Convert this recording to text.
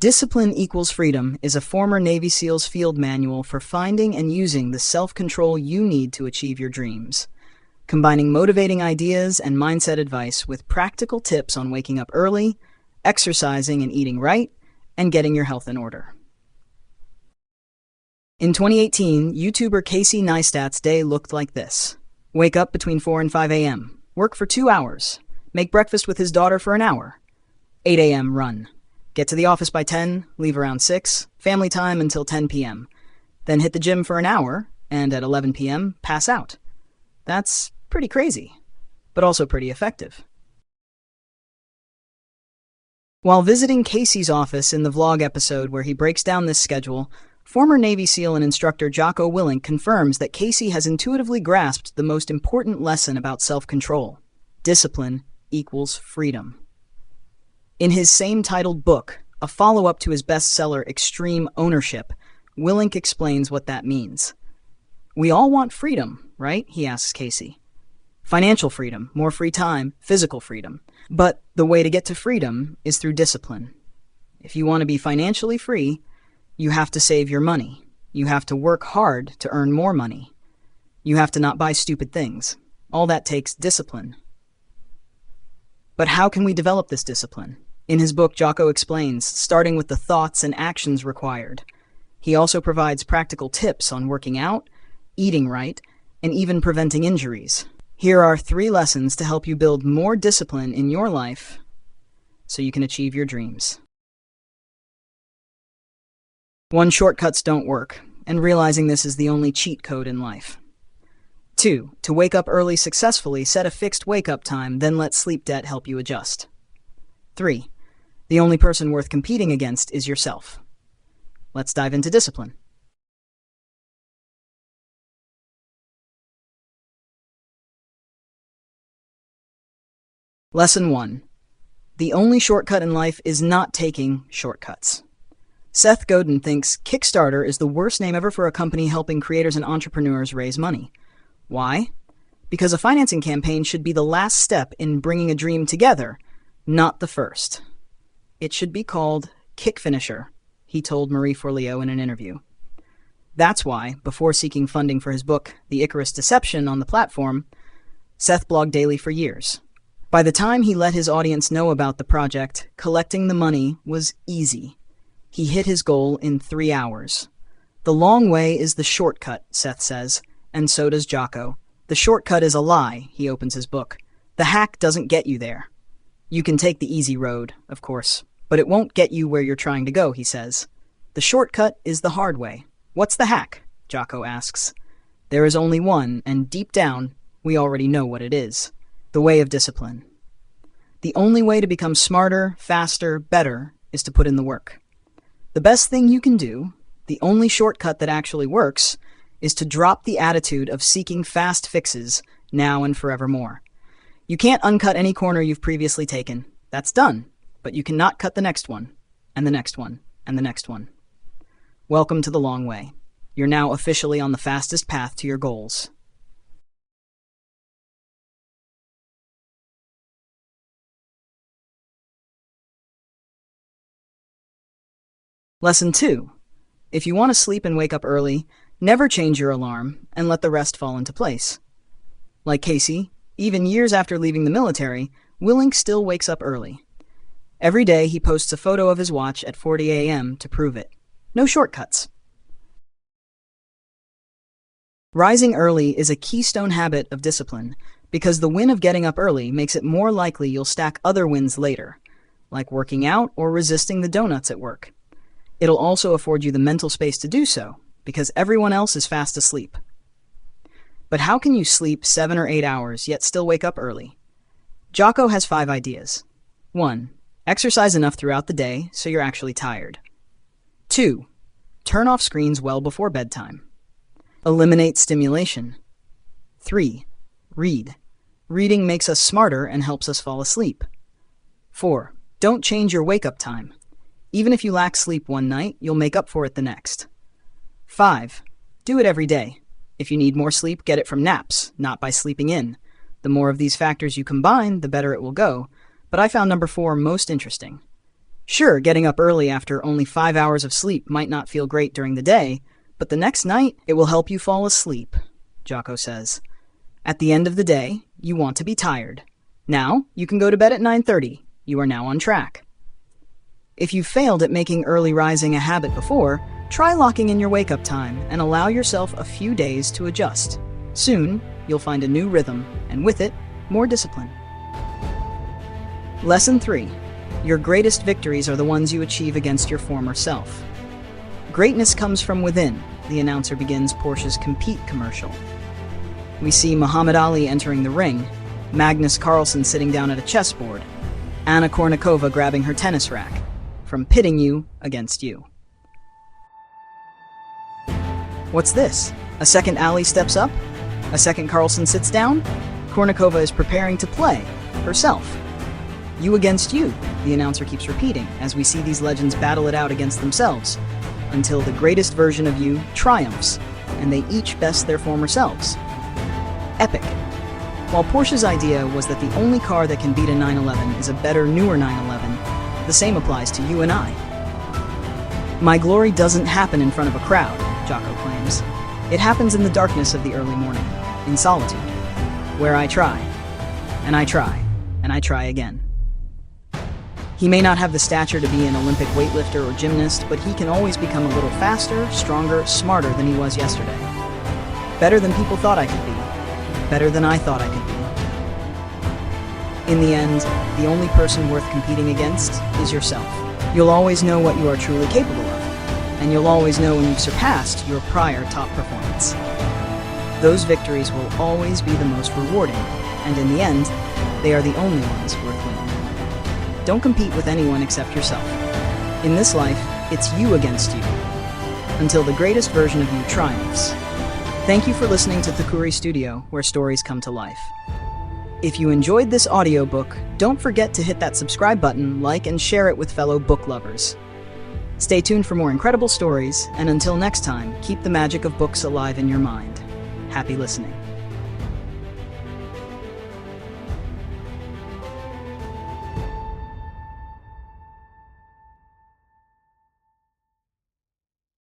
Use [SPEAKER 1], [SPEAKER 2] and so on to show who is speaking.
[SPEAKER 1] Discipline Equals Freedom is a former Navy SEAL's field manual for finding and using the self-control you need to achieve your dreams, combining motivating ideas and mindset advice with practical tips on waking up early, exercising and eating right, and getting your health in order. In 2018, YouTuber Casey Neistat's day looked like this. Wake up between 4 and 5 a.m., work for 2 hours, make breakfast with his daughter for an hour, 8 a.m. run. Get to the office by 10, leave around 6, family time until 10 p.m. Then hit the gym for an hour, and at 11 p.m., pass out. That's pretty crazy, but also pretty effective. While visiting Casey's office in the vlog episode where he breaks down this schedule, former Navy SEAL and instructor Jocko Willink confirms that Casey has intuitively grasped the most important lesson about self-control. Discipline equals freedom. In his same titled book, a follow-up to his bestseller Extreme Ownership, Willink explains what that means. We all want freedom, right? He asks Casey. Financial freedom, more free time, physical freedom. But the way to get to freedom is through discipline. If you want to be financially free, you have to save your money. You have to work hard to earn more money. You have to not buy stupid things. All that takes discipline. But how can we develop this discipline? In his book, Jocko explains, starting with the thoughts and actions required. He also provides practical tips on working out, eating right, and even preventing injuries. Here are 3 lessons to help you build more discipline in your life so you can achieve your dreams. 1. Shortcuts don't work, and realizing this is the only cheat code in life. 2. To wake up early successfully, set a fixed wake-up time, then let sleep debt help you adjust. 3. The only person worth competing against is yourself. Let's dive into discipline. Lesson 1. The only shortcut in life is not taking shortcuts. Seth Godin thinks Kickstarter is the worst name ever for a company helping creators and entrepreneurs raise money. Why? Because a financing campaign should be the last step in bringing a dream together, not the first. It should be called Kick Finisher, he told Marie Forleo in an interview. That's why, before seeking funding for his book, The Icarus Deception, on the platform, Seth blogged daily for years. By the time he let his audience know about the project, collecting the money was easy. He hit his goal in 3 hours. The long way is the shortcut, Seth says, and so does Jocko. The shortcut is a lie, he opens his book. The hack doesn't get you there. You can take the easy road, of course, but it won't get you where you're trying to go, he says. The shortcut is the hard way. What's the hack? Jocko asks. There is only one, and deep down, we already know what it is. The way of discipline. The only way to become smarter, faster, better, is to put in the work. The best thing you can do, the only shortcut that actually works, is to drop the attitude of seeking fast fixes now and forevermore. You can't uncut any corner you've previously taken. That's done. But you cannot cut the next one, and the next one, and the next one. Welcome to the long way. You're now officially on the fastest path to your goals. Lesson 2. If you want to sleep and wake up early, never change your alarm and let the rest fall into place. Like Casey, even years after leaving the military, Willink still wakes up early. Every day he posts a photo of his watch at 40 a.m. to prove it. No shortcuts. Rising early is a keystone habit of discipline because the win of getting up early makes it more likely you'll stack other wins later, like working out or resisting the donuts at work. It'll also afford you the mental space to do so, because everyone else is fast asleep. But how can you sleep 7 or 8 hours yet still wake up early? Jocko has 5 ideas. 1. Exercise enough throughout the day so you're actually tired. 2. Turn off screens well before bedtime. Eliminate stimulation. 3. Read. Reading makes us smarter and helps us fall asleep. 4. Don't change your wake-up time. Even if you lack sleep one night, you'll make up for it the next. 5. Do it every day. If you need more sleep, get it from naps, not by sleeping in. The more of these factors you combine, the better it will go. But I found number 4 most interesting. Sure, getting up early after only 5 hours of sleep might not feel great during the day, but the next night it will help you fall asleep, Jocko says. At the end of the day, you want to be tired. Now, you can go to bed at 9:30. You are now on track. If you've failed at making early rising a habit before, try locking in your wake-up time and allow yourself a few days to adjust. Soon, you'll find a new rhythm, and with it, more discipline. Lesson 3. Your greatest victories are the ones you achieve against your former self. Greatness comes from within, the announcer begins Porsche's Compete commercial. We see Muhammad Ali entering the ring, Magnus Carlsen sitting down at a chessboard, Anna Kournikova grabbing her tennis racket, from pitting you against you. What's this? A second Ali steps up? A second Carlsen sits down? Kournikova is preparing to play, herself. You against you, the announcer keeps repeating, as we see these legends battle it out against themselves, until the greatest version of you triumphs, and they each best their former selves. Epic. While Porsche's idea was that the only car that can beat a 911 is a better, newer 911, the same applies to you and I. My glory doesn't happen in front of a crowd, Jocko claims. It happens in the darkness of the early morning, in solitude, where I try, and I try, and I try again. He may not have the stature to be an Olympic weightlifter or gymnast, but he can always become a little faster, stronger, smarter than he was yesterday. Better than people thought I could be. Better than I thought I could be. In the end, the only person worth competing against is yourself. You'll always know what you are truly capable of, and you'll always know when you've surpassed your prior top performance. Those victories will always be the most rewarding, and in the end, they are the only ones worth winning. Don't compete with anyone except yourself. In this life, it's you against you, until the greatest version of you triumphs. Thank you for listening to THAKURI Studio, where stories come to life. If you enjoyed this audiobook, don't forget to hit that subscribe button, like, and share it with fellow book lovers. Stay tuned for more incredible stories, and until next time, keep the magic of books alive in your mind. Happy listening.